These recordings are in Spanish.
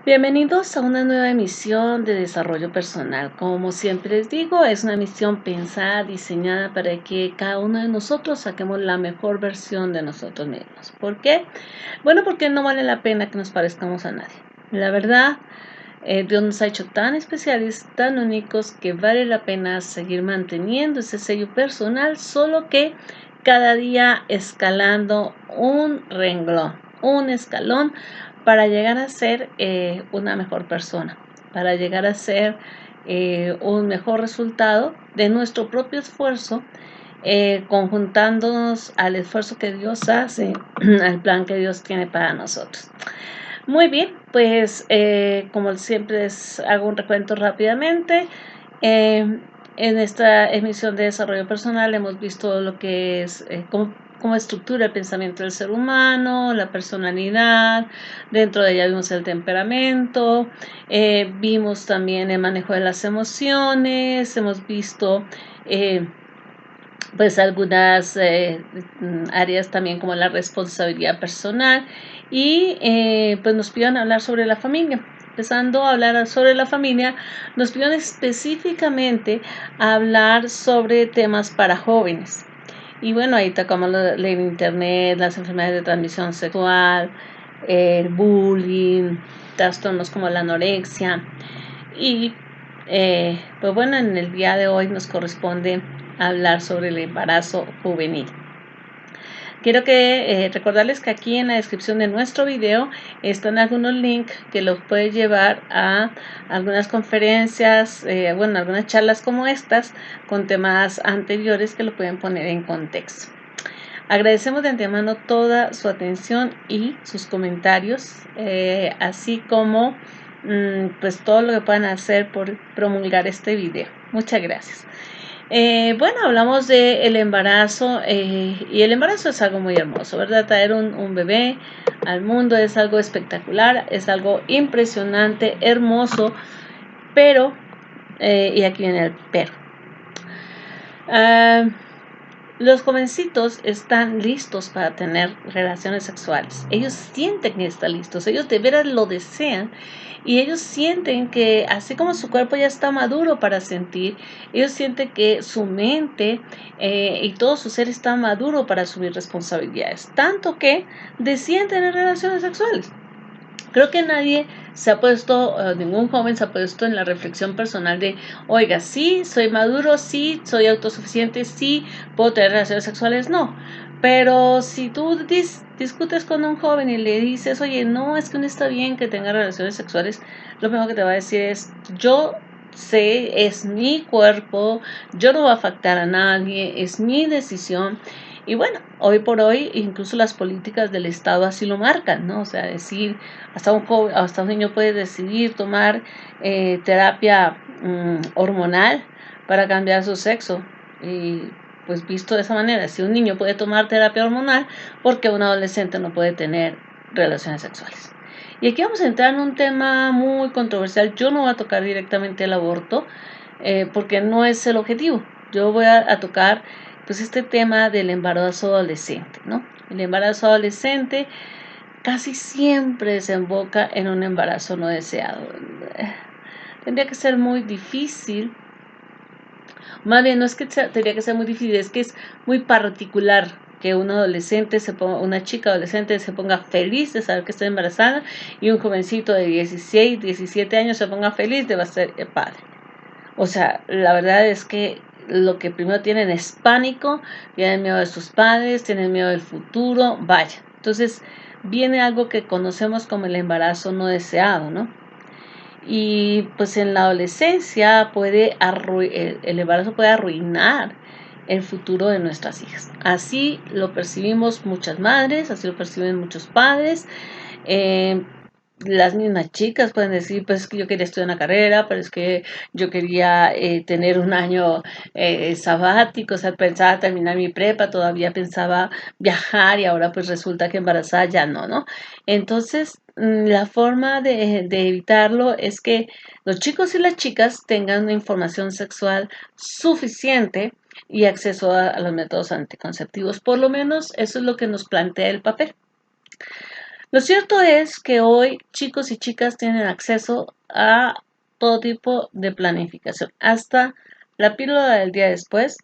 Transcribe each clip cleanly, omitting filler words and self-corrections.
Bienvenidos a una nueva emisión de Desarrollo Personal. Como siempre les digo, es una misión pensada, diseñada para que cada uno de nosotros saquemos la mejor versión de nosotros mismos. ¿Por qué? Bueno, porque no vale la pena que nos parezcamos a nadie. La verdad, Dios nos ha hecho tan especiales, tan únicos, que vale la pena seguir manteniendo ese sello personal, solo que cada día escalando un renglón, un escalón, para llegar a ser una mejor persona, para llegar a ser un mejor resultado de nuestro propio esfuerzo, conjuntándonos al esfuerzo que Dios hace, al plan que Dios tiene para nosotros. Muy bien, pues como siempre les hago un recuento rápidamente. En esta emisión de desarrollo personal hemos visto lo que es cómo estructura el pensamiento del ser humano, la personalidad, dentro de ella vimos el temperamento, vimos también el manejo de las emociones, hemos visto pues algunas áreas también como la responsabilidad personal y pues nos pidieron hablar sobre la familia. Empezando a hablar sobre la familia, nos pidieron específicamente hablar sobre temas para jóvenes. Y bueno, ahí tocamos el internet, las enfermedades de transmisión sexual, el bullying, trastornos como la anorexia. Y pues bueno, en el día de hoy nos corresponde hablar sobre el embarazo juvenil. Quiero recordarles que aquí en la descripción de nuestro video están algunos links que los pueden llevar a algunas conferencias, algunas charlas como estas con temas anteriores que lo pueden poner en contexto. Agradecemos de antemano toda su atención y sus comentarios, así como pues todo lo que puedan hacer por promulgar este video. Muchas gracias. Bueno, hablamos del embarazo y el embarazo es algo muy hermoso, ¿verdad? Traer un bebé al mundo es algo espectacular, es algo impresionante, hermoso, pero, y aquí viene el pero. Los jovencitos están listos para tener relaciones sexuales. Ellos sienten que están listos, ellos de veras lo desean y ellos sienten que así como su cuerpo ya está maduro para sentir, ellos sienten que su mente y todo su ser está maduro para asumir responsabilidades, tanto que deciden tener relaciones sexuales. Creo que nadie se ha puesto, ningún joven se ha puesto en la reflexión personal de, oiga, sí, soy maduro, sí, soy autosuficiente, sí, puedo tener relaciones sexuales, no. Pero si tú discutes con un joven y le dices, oye, no, es que no está bien que tenga relaciones sexuales, lo primero que te va a decir es, yo sé, es mi cuerpo, yo no voy a afectar a nadie, es mi decisión. Y bueno, hoy por hoy incluso las políticas del Estado así lo marcan, ¿no? O sea, decir, hasta un niño puede decidir tomar terapia hormonal para cambiar su sexo. Y pues visto de esa manera, si un niño puede tomar terapia hormonal, ¿por qué un adolescente no puede tener relaciones sexuales? Y aquí vamos a entrar en un tema muy controversial. Yo no voy a tocar directamente el aborto porque no es el objetivo. Yo voy a tocar pues este tema del embarazo adolescente, ¿no? El embarazo adolescente casi siempre desemboca en un embarazo no deseado. Tendría que ser muy difícil, más bien no es que tendría que ser muy difícil, es que es muy particular que un adolescente una chica adolescente se ponga feliz de saber que está embarazada y un jovencito de 16, 17 años se ponga feliz de ser padre. O sea, la verdad es que lo que primero tienen es pánico, tienen miedo de sus padres, tienen miedo del futuro, vaya. Entonces viene algo que conocemos como el embarazo no deseado, ¿no? Y pues en la adolescencia el embarazo puede arruinar el futuro de nuestras hijas. Así lo percibimos muchas madres, así lo perciben muchos padres. Eh, las mismas chicas pueden decir, pues es que yo quería estudiar una carrera, pero es que yo quería tener un año sabático, o sea, pensaba terminar mi prepa, todavía pensaba viajar y ahora pues resulta que embarazada ya no, ¿no? Entonces, la forma de evitarlo es que los chicos y las chicas tengan una información sexual suficiente y acceso a los métodos anticonceptivos. Por lo menos eso es lo que nos plantea el papel. Lo cierto es que hoy chicos y chicas tienen acceso a todo tipo de planificación, hasta la píldora del día después,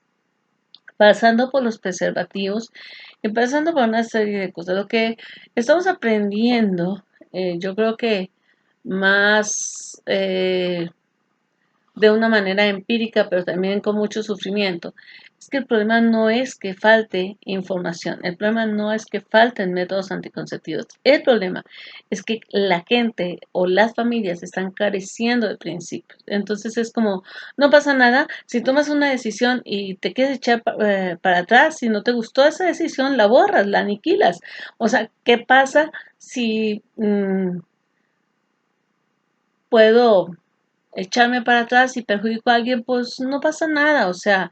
pasando por los preservativos y pasando por una serie de cosas. Lo que estamos aprendiendo, yo creo que más de una manera empírica, pero también con mucho sufrimiento. Es que el problema no es que falte información, el problema no es que falten métodos anticonceptivos, el problema es que la gente o las familias están careciendo de principios. Entonces es como, no pasa nada, si tomas una decisión y te quieres echar para atrás, si no te gustó esa decisión, la borras, la aniquilas. O sea, ¿qué pasa si puedo echarme para atrás y perjudico a alguien? Pues no pasa nada, o sea,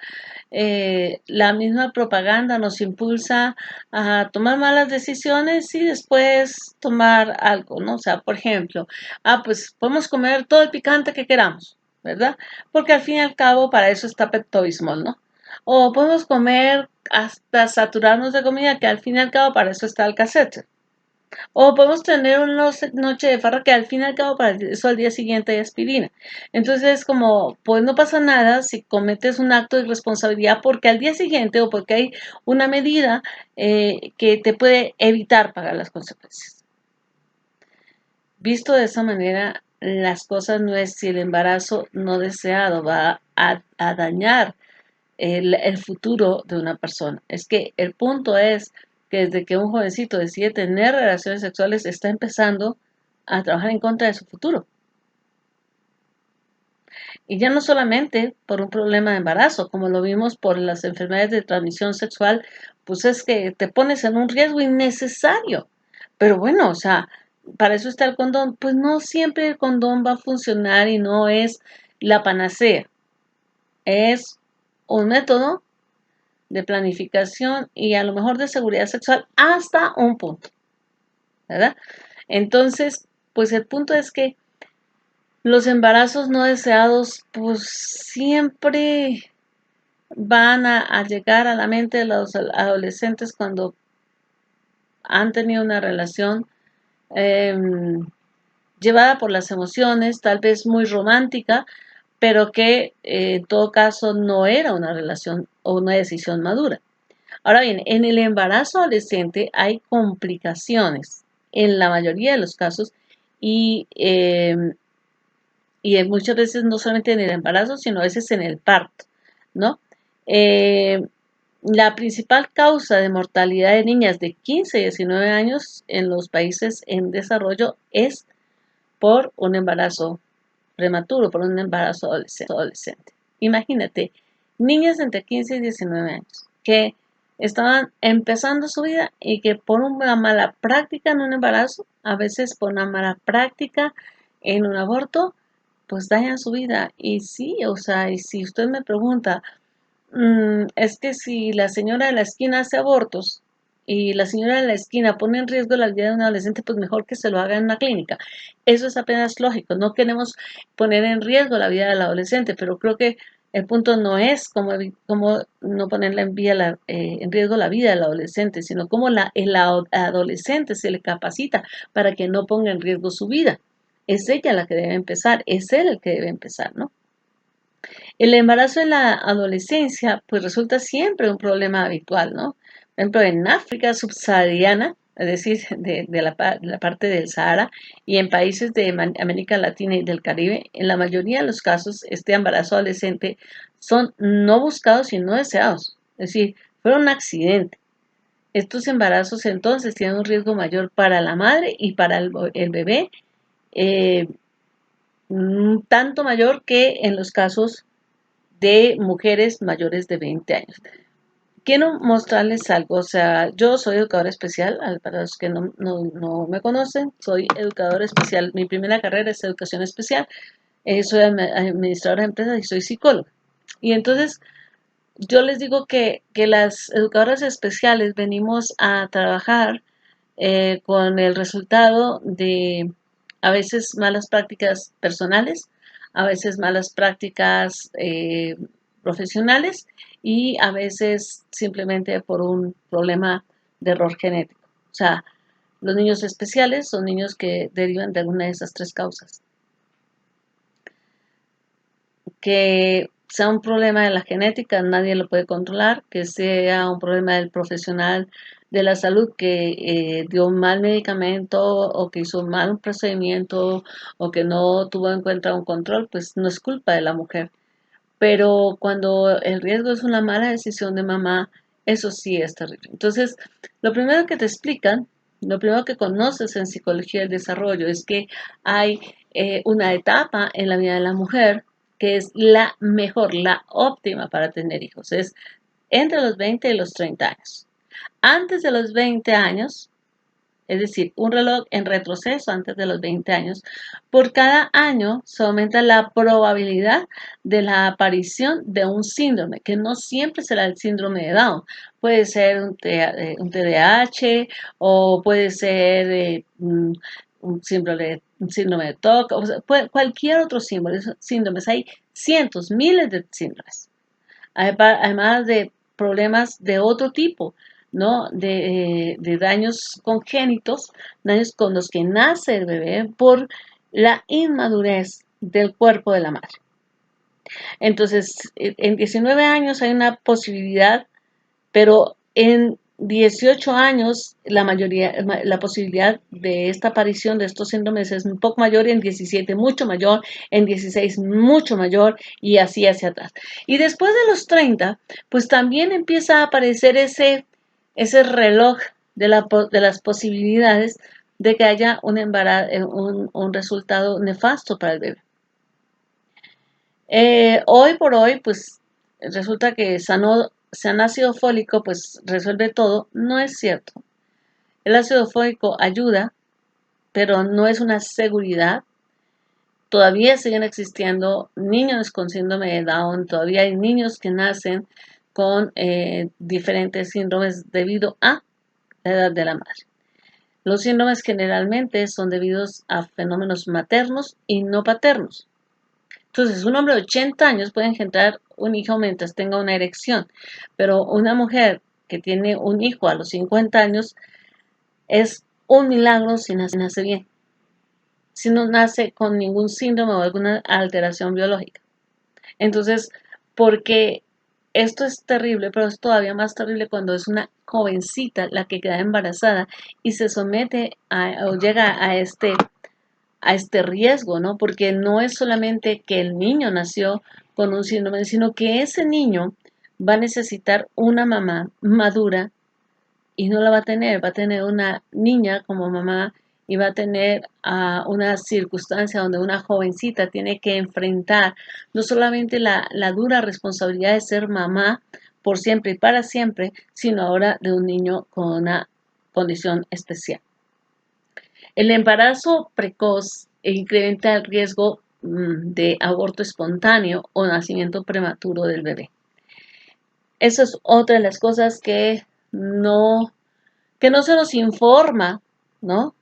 la misma propaganda nos impulsa a tomar malas decisiones y después tomar algo, ¿no? O sea, por ejemplo, pues podemos comer todo el picante que queramos, ¿verdad? Porque al fin y al cabo para eso está Pepto Bismol, ¿no? O podemos comer hasta saturarnos de comida, que al fin y al cabo para eso está el cassette. O podemos tener una noche de farra que al fin y al cabo para eso al día siguiente hay aspirina. Entonces es como, pues no pasa nada si cometes un acto de irresponsabilidad porque al día siguiente o porque hay una medida que te puede evitar pagar las consecuencias. Visto de esa manera, las cosas no es si el embarazo no deseado va a dañar el futuro de una persona. Es que el punto es que desde que un jovencito decide tener relaciones sexuales, está empezando a trabajar en contra de su futuro. Y ya no solamente por un problema de embarazo, como lo vimos por las enfermedades de transmisión sexual, pues es que te pones en un riesgo innecesario. Pero bueno, o sea, para eso está el condón. Pues no siempre el condón va a funcionar y no es la panacea. Es un método de planificación y a lo mejor de seguridad sexual hasta un punto, ¿verdad? Entonces, pues el punto es que los embarazos no deseados, pues siempre van a llegar a la mente de los adolescentes cuando han tenido una relación eh, llevada por las emociones, tal vez muy romántica, pero que en todo caso no era una relación o una decisión madura. Ahora bien, en el embarazo adolescente hay complicaciones en la mayoría de los casos y, muchas veces no solamente en el embarazo, sino a veces en el parto, ¿no? Eh, la principal causa de mortalidad de niñas de 15 y 19 años en los países en desarrollo es por un embarazo prematuro, por un embarazo adolescente. Imagínate, niñas entre 15 y 19 años que estaban empezando su vida y que por una mala práctica en un embarazo, a veces por una mala práctica en un aborto, pues dañan su vida. Y sí, o sea, y si usted me pregunta, es que si la señora de la esquina hace abortos y la señora de la esquina pone en riesgo la vida de un adolescente, pues mejor que se lo haga en una clínica. Eso es apenas lógico. No queremos poner en riesgo la vida del adolescente, pero creo que el punto no es cómo no ponerla en riesgo la vida del adolescente, sino cómo el adolescente se le capacita para que no ponga en riesgo su vida. Es ella la que debe empezar, es él el que debe empezar, ¿no? El embarazo en la adolescencia, pues resulta siempre un problema habitual, ¿no? Por ejemplo, en África subsahariana, es decir, de la parte del Sahara, y en países de América Latina y del Caribe, en la mayoría de los casos, este embarazo adolescente son no buscados y no deseados. Es decir, fueron un accidente. Estos embarazos entonces tienen un riesgo mayor para la madre y para el bebé, eh, tanto mayor que en los casos de mujeres mayores de 20 años. Quiero mostrarles algo, o sea, yo soy educadora especial, para los que no me conocen, soy educadora especial, mi primera carrera es educación especial, soy administradora de empresas y soy psicóloga. Y entonces yo les digo que las educadoras especiales venimos a trabajar con el resultado de a veces malas prácticas personales, a veces malas prácticas profesionales y a veces simplemente por un problema de error genético. O sea, Los niños especiales son niños que derivan de alguna de esas tres causas. Que sea un problema de la genética, nadie lo puede controlar, que sea un problema del profesional de la salud que dio un mal medicamento o que hizo mal un procedimiento o que no tuvo en cuenta un control, pues no es culpa de la mujer. Pero cuando el riesgo es una mala decisión de mamá, eso sí es terrible. Entonces, lo primero que te explican, lo primero que conoces en psicología del desarrollo es que hay una etapa en la vida de la mujer que es la mejor, la óptima para tener hijos. Es entre los 20 y los 30 años. Antes de los 20 años, es decir, un reloj en retroceso antes de los 20 años, por cada año se aumenta la probabilidad de la aparición de un síndrome, que no siempre será el síndrome de Down, puede ser un TDAH o puede ser un síndrome de TOC, o sea, cualquier otro síndromes. Hay cientos, miles de síndromes, además de problemas de otro tipo, ¿no? De daños congénitos, daños con los que nace el bebé por la inmadurez del cuerpo de la madre. Entonces, en 19 años hay una posibilidad, pero en 18 años la posibilidad de esta aparición de estos síndromes es un poco mayor, en 17 mucho mayor, en 16 mucho mayor y así hacia atrás. Y después de los 30, pues también empieza a aparecer ese reloj de las posibilidades de que haya un embarazo, un resultado nefasto para el bebé. Hoy por hoy, pues resulta que san ácido fólico pues resuelve todo. No es cierto. El ácido fólico ayuda, pero no es una seguridad. Todavía siguen existiendo niños con síndrome de Down, todavía hay niños que nacen con diferentes síndromes debido a la edad de la madre. Los síndromes generalmente son debidos a fenómenos maternos y no paternos. Entonces, un hombre de 80 años puede engendrar un hijo mientras tenga una erección, pero una mujer que tiene un hijo a los 50 años es un milagro si nace bien, si no nace con ningún síndrome o alguna alteración biológica. Entonces, porque esto es terrible, pero es todavía más terrible cuando es una jovencita la que queda embarazada y se somete o llega a este riesgo, ¿no? Porque no es solamente que el niño nació con un síndrome, sino que ese niño va a necesitar una mamá madura y no la va a tener una niña como mamá y va a tener una circunstancia donde una jovencita tiene que enfrentar no solamente la dura responsabilidad de ser mamá por siempre y para siempre, sino ahora de un niño con una condición especial. El embarazo precoz incrementa el riesgo de aborto espontáneo o nacimiento prematuro del bebé. Eso es otra de las cosas que no se nos informa, ¿no?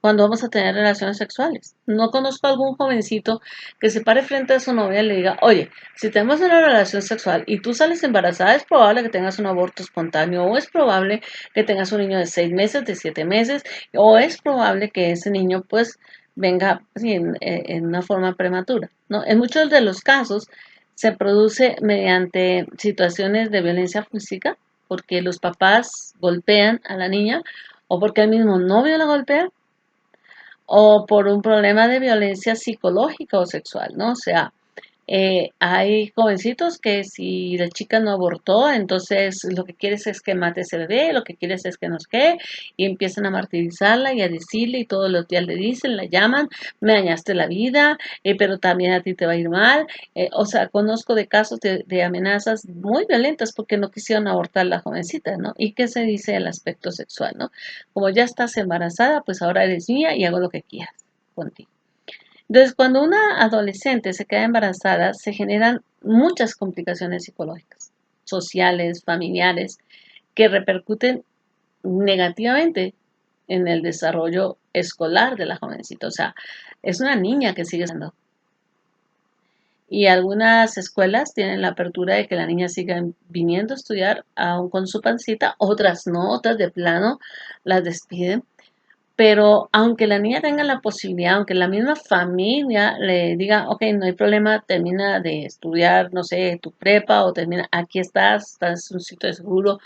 Cuando vamos a tener relaciones sexuales. No conozco a algún jovencito que se pare frente a su novia y le diga, oye, si tenemos una relación sexual y tú sales embarazada, es probable que tengas un aborto espontáneo o es probable que tengas un niño de 6 meses, de 7 meses, o es probable que ese niño pues venga así, en una forma prematura, ¿no? En muchos de los casos se produce mediante situaciones de violencia física, porque los papás golpean a la niña o porque el mismo novio la golpea o por un problema de violencia psicológica o sexual, ¿no? O sea, hay jovencitos que si la chica no abortó, entonces lo que quieres es que mate ese bebé, lo que quieres es que nos quede, y empiezan a martirizarla y a decirle, y todos los días le dicen, la llaman, me dañaste la vida, pero también a ti te va a ir mal. O sea, conozco de casos de amenazas muy violentas porque no quisieron abortar la jovencita, ¿no? ¿Y qué se dice del aspecto sexual, ¿no? Como ya estás embarazada, pues ahora eres mía y hago lo que quieras contigo. Entonces, cuando una adolescente se queda embarazada, se generan muchas complicaciones psicológicas, sociales, familiares, que repercuten negativamente en el desarrollo escolar de la jovencita. O sea, es una niña que sigue siendo. Y algunas escuelas tienen la apertura de que la niña siga viniendo a estudiar aún con su pancita, otras no, otras de plano las despiden Pero aunque la niña tenga la posibilidad, aunque la misma familia le diga, ok, no hay problema, termina de estudiar, no sé, tu prepa o termina, aquí estás en un sitio seguro.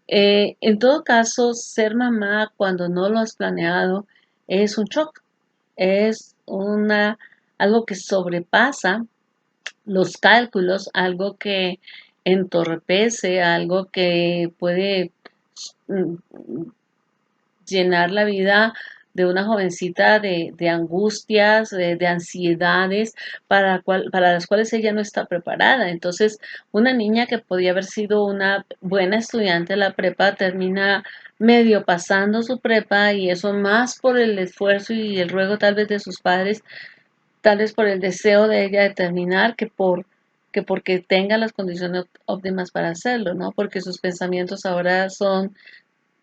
En todo caso, ser mamá cuando no lo has planeado es un shock, es algo que sobrepasa los cálculos, algo que entorpece, algo que puede mm, llenar la vida de una jovencita de angustias, de ansiedades para las cuales ella no está preparada. Entonces, una niña que podía haber sido una buena estudiante de la prepa termina medio pasando su prepa y eso más por el esfuerzo y el ruego tal vez de sus padres, tal vez por el deseo de ella de terminar que porque tenga las condiciones óptimas para hacerlo, ¿no? Porque sus pensamientos ahora son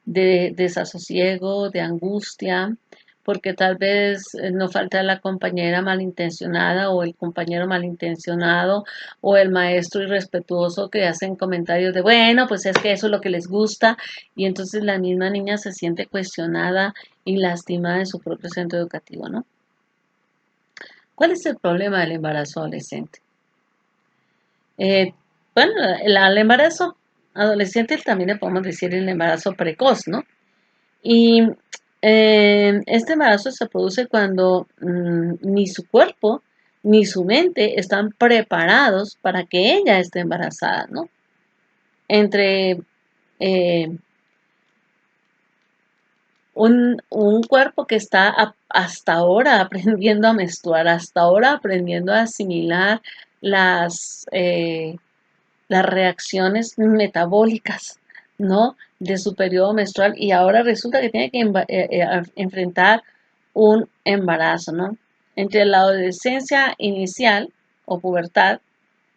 de desasosiego, de angustia, porque tal vez no falta la compañera malintencionada o el compañero malintencionado o el maestro irrespetuoso que hacen comentarios de, bueno, pues es que eso es lo que les gusta y entonces la misma niña se siente cuestionada y lastimada en su propio centro educativo, ¿no? ¿Cuál es el problema del embarazo adolescente? Eh, bueno, el embarazo adolescente también le podemos decir el embarazo precoz, ¿no? Y este embarazo se produce cuando ni su cuerpo ni su mente están preparados para que ella esté embarazada, ¿no? Entre eh, un cuerpo que está hasta ahora aprendiendo a menstruar, hasta ahora aprendiendo a asimilar las, eh, las reacciones metabólicas, ¿no? De su periodo menstrual y ahora resulta que tiene que enfrentar un embarazo, ¿no? Entre la adolescencia inicial o pubertad,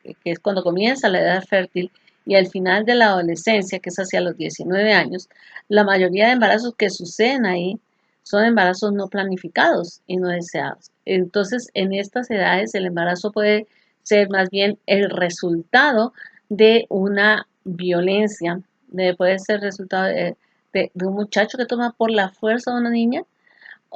que es cuando comienza la edad fértil, y al final de la adolescencia, que es hacia los 19 años, la mayoría de embarazos que suceden ahí son embarazos no planificados y no deseados. Entonces, en estas edades el embarazo puede ser más bien el resultado de una violencia, puede ser resultado de un muchacho que toma por la fuerza a una niña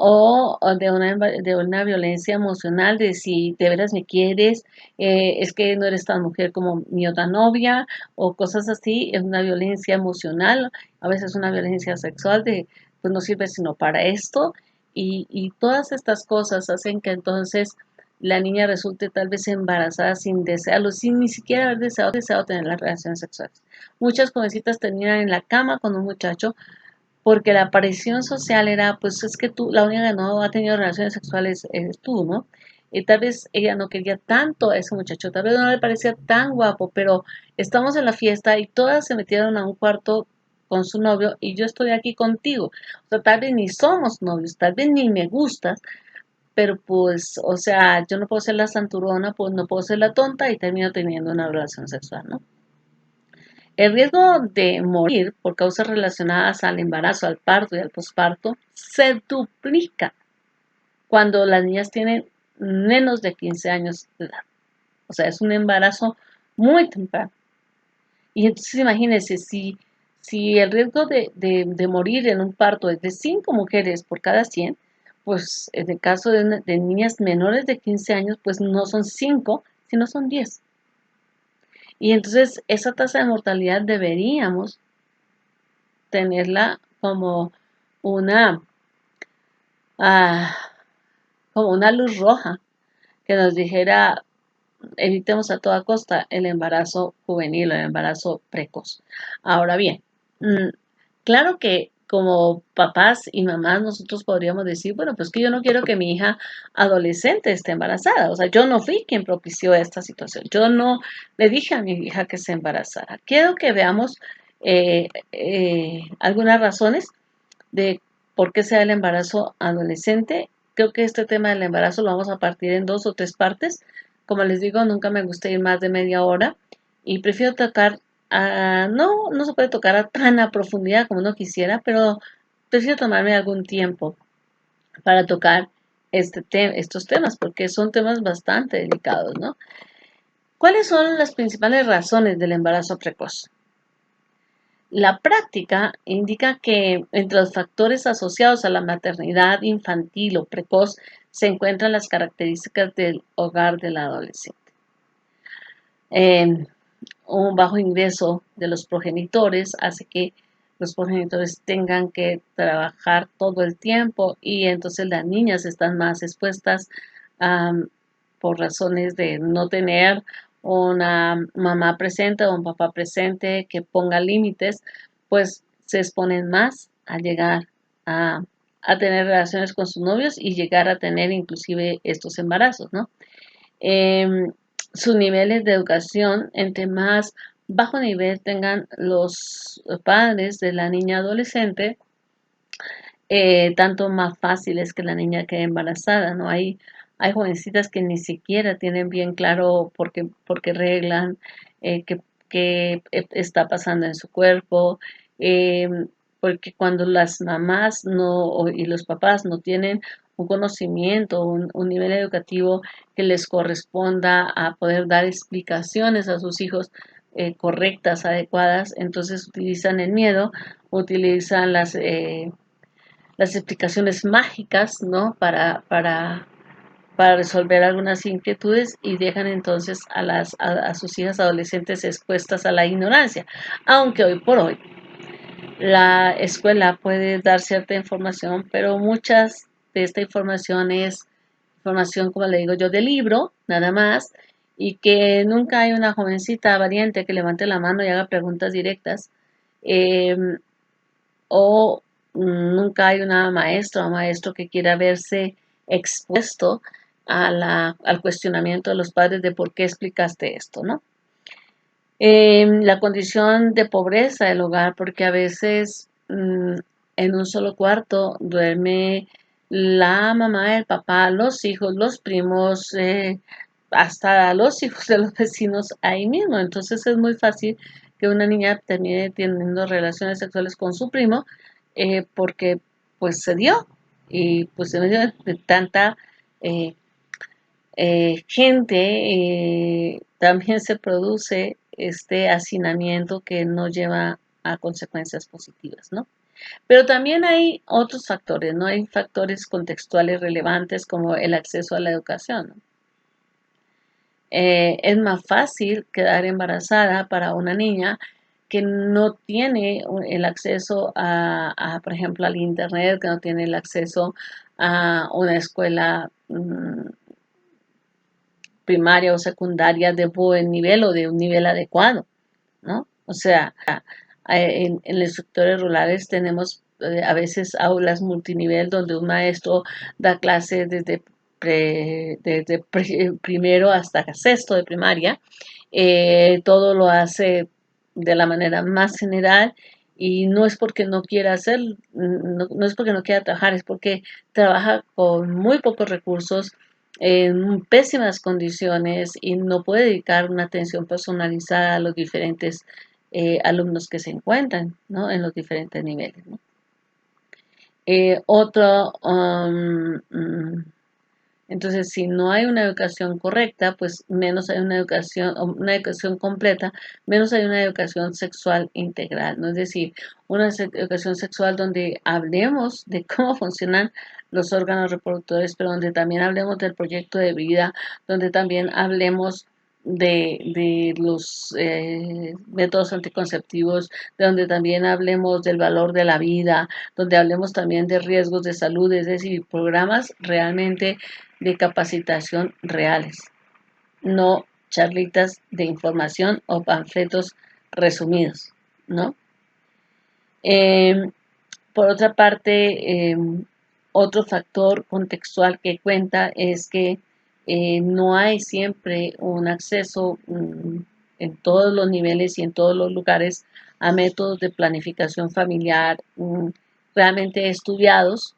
o de una violencia emocional de si de veras me quieres, es que no eres tan mujer como mi otra novia o cosas así, es una violencia emocional, a veces una violencia sexual de pues no sirve sino para esto y todas estas cosas hacen que entonces la niña resulte tal vez embarazada sin desearlo, sin ni siquiera haber deseado tener las relaciones sexuales. Muchas jovencitas terminan en la cama con un muchacho porque la presión social era, pues es que tú, la única que no ha tenido relaciones sexuales eres tú, ¿no? Y tal vez ella no quería tanto a ese muchacho, tal vez no le parecía tan guapo, pero estamos en la fiesta y todas se metieron a un cuarto con su novio y yo estoy aquí contigo. O sea, tal vez ni somos novios, tal vez ni me gustas, pero pues, o sea, yo no puedo ser la santurrona, pues no puedo ser la tonta y termino teniendo una relación sexual, ¿no? El riesgo de morir por causas relacionadas al embarazo, al parto y al posparto se duplica cuando las niñas tienen menos de 15 años de edad. O sea, es un embarazo muy temprano. Y entonces imagínense, si el riesgo de morir en un parto es de 5 mujeres por cada 100, pues en el caso de niñas menores de 15 años, pues no son 5, sino son 10. Y entonces esa tasa de mortalidad deberíamos tenerla una, ah, como una luz roja que nos dijera evitemos a toda costa el embarazo juvenil, el embarazo precoz. Ahora bien, claro que como papás y mamás nosotros podríamos decir, bueno, pues que yo no quiero que mi hija adolescente esté embarazada. O sea, yo no fui quien propició esta situación. Yo no le dije a mi hija que se embarazara. Quiero que veamos algunas razones de por qué se da el embarazo adolescente. Creo que este tema del embarazo lo vamos a partir en 2 o 3 partes. Como les digo, nunca me gusta ir más de media hora y prefiero tocar, no se puede tocar tan a profundidad como uno quisiera, pero prefiero tomarme algún tiempo para tocar estos temas porque son temas bastante delicados, ¿no? ¿Cuáles son las principales razones del embarazo precoz? La práctica indica que entre los factores asociados a la maternidad infantil o precoz se encuentran las características del hogar del adolescente. Eh, un bajo ingreso de los progenitores hace que los progenitores tengan que trabajar todo el tiempo y entonces las niñas están más expuestas um, por razones de no tener una mamá presente o un papá presente que ponga límites, pues se exponen más a llegar a, a tener relaciones con sus novios y llegar a tener inclusive estos embarazos, ¿no? Eh, sus niveles de educación, entre más bajo nivel tengan los padres de la niña adolescente, tanto más fácil es que la niña quede embarazada, ¿no? Hay jovencitas que ni siquiera tienen bien claro por qué reglan, qué está pasando en su cuerpo, eh, porque cuando las mamás y los papás no tienen un conocimiento, un nivel educativo que les corresponda a poder dar explicaciones a sus hijos correctas, adecuadas, entonces utilizan el miedo, utilizan las explicaciones mágicas, ¿no? Para resolver algunas inquietudes y dejan entonces a sus hijas adolescentes expuestas a la ignorancia. Aunque hoy por hoy la escuela puede dar cierta información, pero muchas de esta información es información, como le digo yo, de libro, nada más, y que nunca hay una jovencita valiente que levante la mano y haga preguntas directas. Eh, o nunca hay una maestra o maestro que quiera verse expuesto al cuestionamiento de los padres de por qué explicaste esto, ¿no? La condición de pobreza del hogar, porque a veces en un solo cuarto duerme la mamá, el papá, los hijos, los primos, hasta los hijos de los vecinos ahí mismo. Entonces es muy fácil que una niña termine teniendo relaciones sexuales con su primo porque pues se dio y pues en medio de tanta eh, gente también se produce este hacinamiento que no lleva a consecuencias positivas, ¿no? Pero también hay otros factores, ¿no? Hay factores contextuales relevantes como el acceso a la educación, ¿no? Es más fácil quedar embarazada para una niña que no tiene el acceso por ejemplo, al internet, que no tiene el acceso a una escuela primaria o secundaria de buen nivel o de un nivel adecuado, ¿no? O sea, en los sectores rurales tenemos a veces aulas multinivel donde un maestro da clases desde primero hasta sexto de primaria. Todo lo hace de la manera más general y no es porque no quiera hacer, no es porque no quiera trabajar, es porque trabaja con muy pocos recursos, en pésimas condiciones y no puede dedicar una atención personalizada a los diferentes alumnos que se encuentran, ¿no? En los diferentes niveles, ¿no? Otro, entonces, si no hay una educación correcta, pues menos hay una educación completa, menos hay una educación sexual integral, ¿no? Es decir, una educación sexual donde hablemos de cómo funcionan los órganos reproductores, pero donde también hablemos del proyecto de vida, donde también hablemos de los métodos anticonceptivos, de donde también hablemos del valor de la vida, donde hablemos también de riesgos de salud, es decir, programas realmente de capacitación reales, no charlitas de información o panfletos resumidos, ¿no? Eh, por otra parte, otro factor contextual que cuenta es que no hay siempre un acceso en todos los niveles y en todos los lugares a métodos de planificación familiar realmente estudiados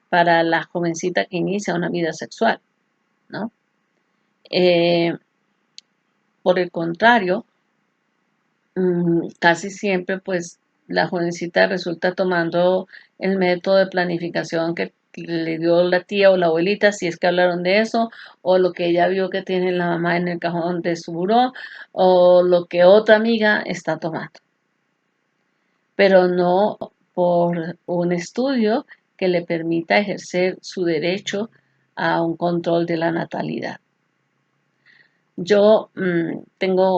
para la jovencita que inicia una vida sexual, ¿no? Eh, por el contrario, casi siempre pues la jovencita resulta tomando el método de planificación que le dio la tía o la abuelita, si es que hablaron de eso, o lo que ella vio que tiene la mamá en el cajón de su buró, o lo que otra amiga está tomando, pero no por un estudio que le permita ejercer su derecho a un control de la natalidad. Yo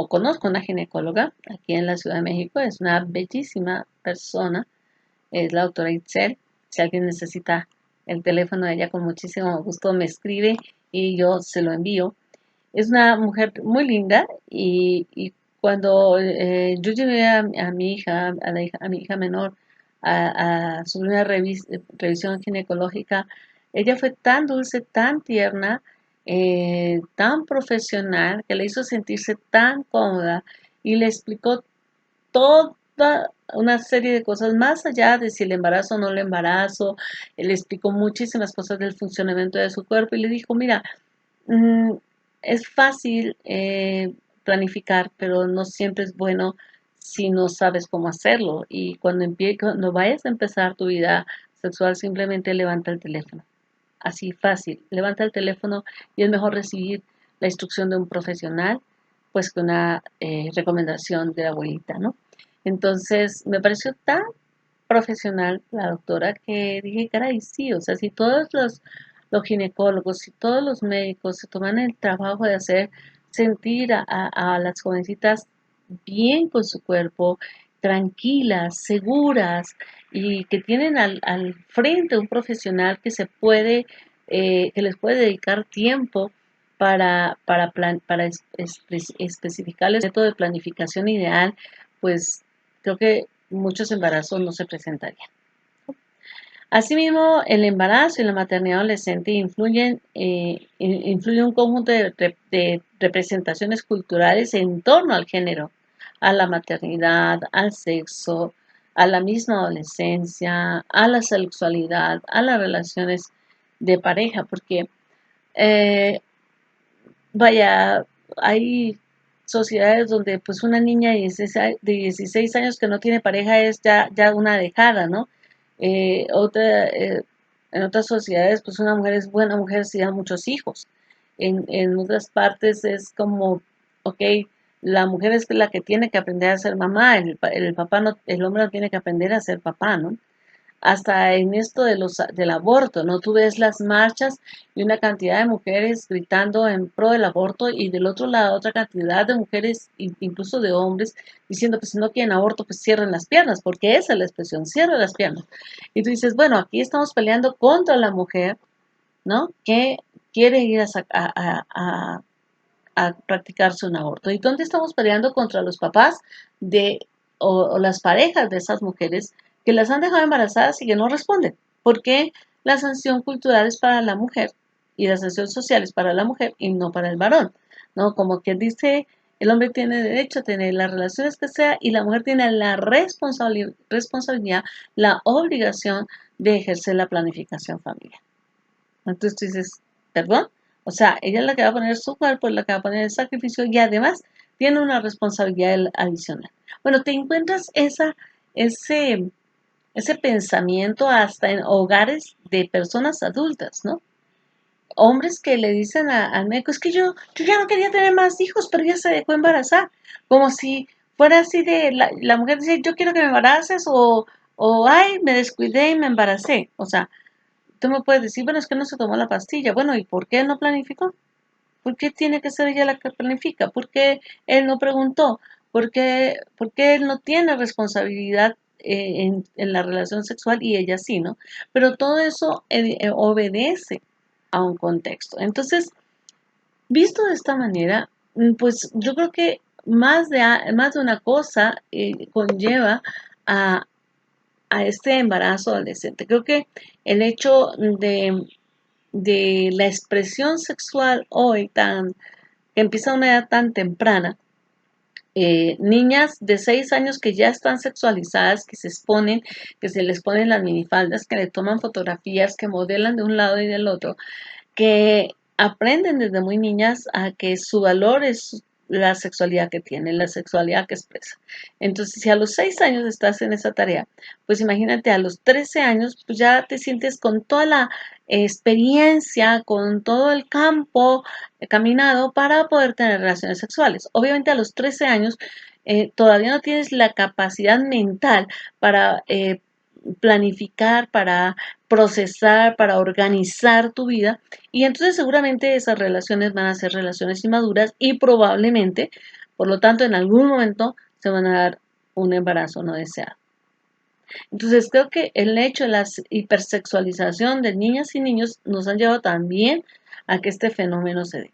conozco una ginecóloga aquí en la Ciudad de México, es una bellísima persona, es la doctora Itzel. Si alguien necesita el teléfono de ella, con muchísimo gusto me escribe y yo se lo envío. Es una mujer muy linda y cuando yo llevé a mi hija, a mi hija menor, a su primera revisión ginecológica, ella fue tan dulce, tan tierna, tan profesional, que le hizo sentirse tan cómoda y le explicó toda una serie de cosas más allá de si el embarazo o no el embarazo. Le explicó muchísimas cosas del funcionamiento de su cuerpo y le dijo, mira, Mm, es fácil planificar, pero no siempre es bueno si no sabes cómo hacerlo. Y cuando vayas a empezar tu vida sexual, simplemente levanta el teléfono. Así fácil, levanta el teléfono y es mejor recibir la instrucción de un profesional, pues que una recomendación de la abuelita, ¿no? Entonces, me pareció tan profesional la doctora que dije, caray, sí, o sea, si todos los ginecólogos, si todos los médicos se toman el trabajo de hacer sentir a las jovencitas bien con su cuerpo, tranquilas, seguras y que tienen al frente un profesional que que les puede dedicar tiempo para especificarles el método de planificación ideal, pues creo que muchos embarazos no se presentarían. Asimismo, el embarazo y la maternidad adolescente influyen un conjunto de representaciones culturales en torno al género, a la maternidad, al sexo, a la misma adolescencia, a la sexualidad, a las relaciones de pareja, porque eh, vaya, hay sociedades donde pues una niña de 16 años que no tiene pareja es ya una dejada, ¿no? En otras sociedades pues una mujer es buena mujer si da muchos hijos. En otras partes es como, ok, la mujer es la que tiene que aprender a ser mamá, el papá no, el hombre no tiene que aprender a ser papá, ¿no? Hasta en esto del aborto, ¿no? Tú ves las marchas y una cantidad de mujeres gritando en pro del aborto y del otro lado otra cantidad de mujeres, incluso de hombres, diciendo que si no quieren aborto, pues cierren las piernas, porque esa es la expresión, cierren las piernas. Y tú dices, bueno, aquí estamos peleando contra la mujer, ¿no? Que quiere ir a practicarse un aborto. ¿Y dónde estamos peleando contra los papás de, o las parejas de esas mujeres que las han dejado embarazadas y que no responden? Porque la sanción cultural es para la mujer y la sanción social es para la mujer y no para el varón, ¿no? Como quien dice, el hombre tiene derecho a tener las relaciones que sea y la mujer tiene la responsabilidad, la obligación de ejercer la planificación familiar. Entonces tú dices, perdón, o sea, ella es la que va a poner su cuerpo, es la que va a poner el sacrificio y además tiene una responsabilidad adicional. Bueno, te encuentras ese, ese pensamiento hasta en hogares de personas adultas, ¿no? Hombres que le dicen al médico, es que yo ya no quería tener más hijos, pero ella se dejó embarazar, como si fuera así de, la mujer dice, yo quiero que me embaraces ay, me descuidé y me embaracé, o sea, tú me puedes decir, bueno, es que no se tomó la pastilla. Bueno, ¿y por qué no planificó? ¿Por qué tiene que ser ella la que planifica? ¿Por qué él no preguntó? Por qué él no tiene responsabilidad en la relación sexual y ella sí, ¿no? Pero todo eso obedece a un contexto. Entonces, visto de esta manera, pues yo creo que más de una cosa conlleva a, a este embarazo adolescente. Creo que el hecho de la expresión sexual hoy que empieza a una edad tan temprana, niñas de 6 años que ya están sexualizadas, que se exponen, que se les ponen las minifaldas, que le toman fotografías, que modelan de un lado y del otro, que aprenden desde muy niñas a que su valor es la sexualidad que tienen, la sexualidad que expresa. Entonces, si a los 6 años estás en esa tarea, pues imagínate a los 13 años, pues ya te sientes con toda la experiencia, con todo el campo caminado para poder tener relaciones sexuales. Obviamente a los 13 años todavía no tienes la capacidad mental para planificar, para procesar, para organizar tu vida. Y entonces seguramente esas relaciones van a ser relaciones inmaduras y probablemente, por lo tanto, en algún momento se van a dar un embarazo no deseado. Entonces creo que el hecho de la hipersexualización de niñas y niños nos han llevado también a que este fenómeno se dé.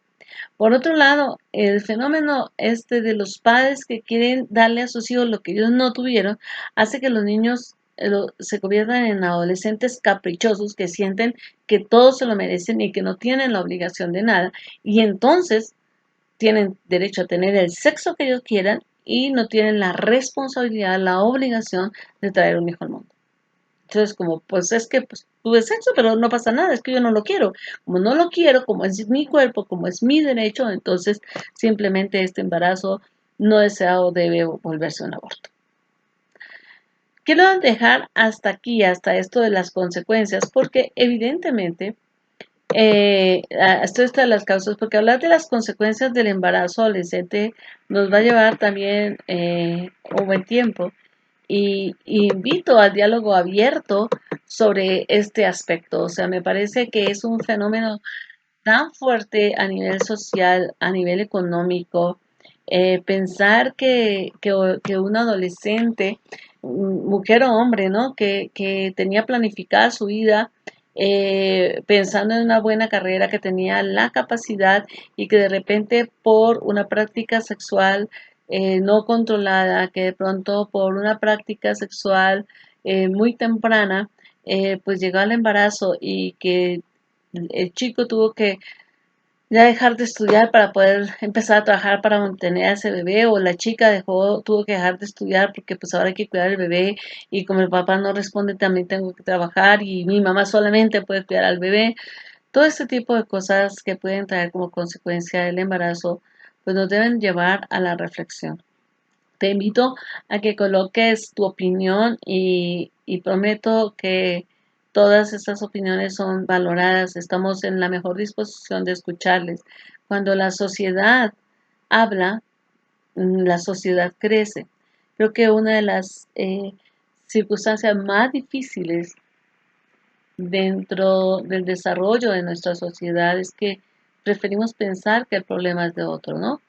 Por otro lado, el fenómeno este de los padres que quieren darle a sus hijos lo que ellos no tuvieron, hace que los niños se conviertan en adolescentes caprichosos que sienten que todos se lo merecen y que no tienen la obligación de nada. Y entonces tienen derecho a tener el sexo que ellos quieran y no tienen la responsabilidad, la obligación de traer un hijo al mundo. Entonces, como, pues es que pues, tuve sexo, pero no pasa nada, es que yo no lo quiero. Como no lo quiero, como es mi cuerpo, como es mi derecho, entonces simplemente este embarazo no deseado debe volverse un aborto. Quiero dejar hasta aquí, hasta esto de las consecuencias, porque evidentemente esto está de las causas, porque hablar de las consecuencias del embarazo adolescente nos va a llevar también un buen tiempo y invito al diálogo abierto sobre este aspecto. O sea, me parece que es un fenómeno tan fuerte a nivel social, a nivel económico. Pensar que un adolescente, mujer o hombre, ¿no? Que tenía planificada su vida pensando en una buena carrera, que tenía la capacidad y que de repente por una práctica sexual no controlada, que de pronto por una práctica sexual muy temprana, pues llegó al embarazo y que el chico tuvo que ya dejar de estudiar para poder empezar a trabajar para mantener a ese bebé, o la chica tuvo que dejar de estudiar porque pues ahora hay que cuidar al bebé y como el papá no responde también tengo que trabajar y mi mamá solamente puede cuidar al bebé. Todo este tipo de cosas que pueden traer como consecuencia el embarazo pues nos deben llevar a la reflexión. Te invito a que coloques tu opinión y prometo que todas estas opiniones son valoradas. Estamos en la mejor disposición de escucharles. Cuando la sociedad habla, la sociedad crece. Creo que una de las circunstancias más difíciles dentro del desarrollo de nuestra sociedad es que preferimos pensar que el problema es de otro, ¿no?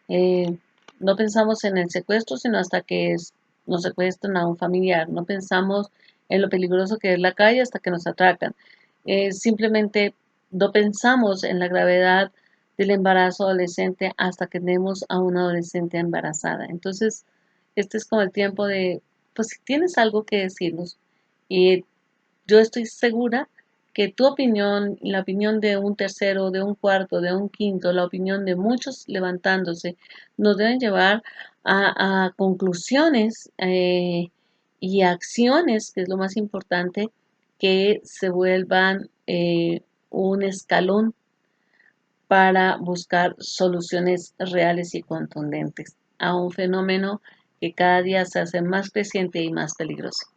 Eh, no pensamos en el secuestro, sino hasta que nos secuestran a un familiar. No pensamos en lo peligroso que es la calle hasta que nos atracan. Simplemente no pensamos en la gravedad del embarazo adolescente hasta que tenemos a una adolescente embarazada. Entonces, este es como el tiempo de, pues si tienes algo que decirnos y yo estoy segura que tu opinión, la opinión de un tercero, de un cuarto, de un quinto, la opinión de muchos levantándose, nos deben llevar a conclusiones y acciones, que es lo más importante, que se vuelvan un escalón para buscar soluciones reales y contundentes a un fenómeno que cada día se hace más creciente y más peligroso.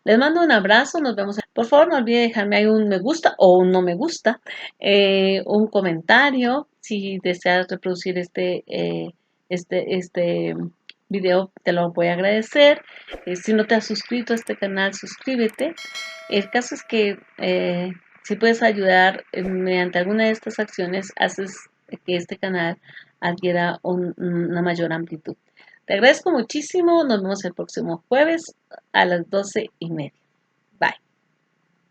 Les mando un abrazo, nos vemos. Por favor, no olvide dejarme ahí un me gusta o un no me gusta, un comentario. Si deseas reproducir este video, te lo voy a agradecer. Si no te has suscrito a este canal, suscríbete. El caso es que si puedes ayudar mediante alguna de estas acciones, haces que este canal adquiera una mayor amplitud. Te agradezco muchísimo. Nos vemos el próximo jueves a las 12:30.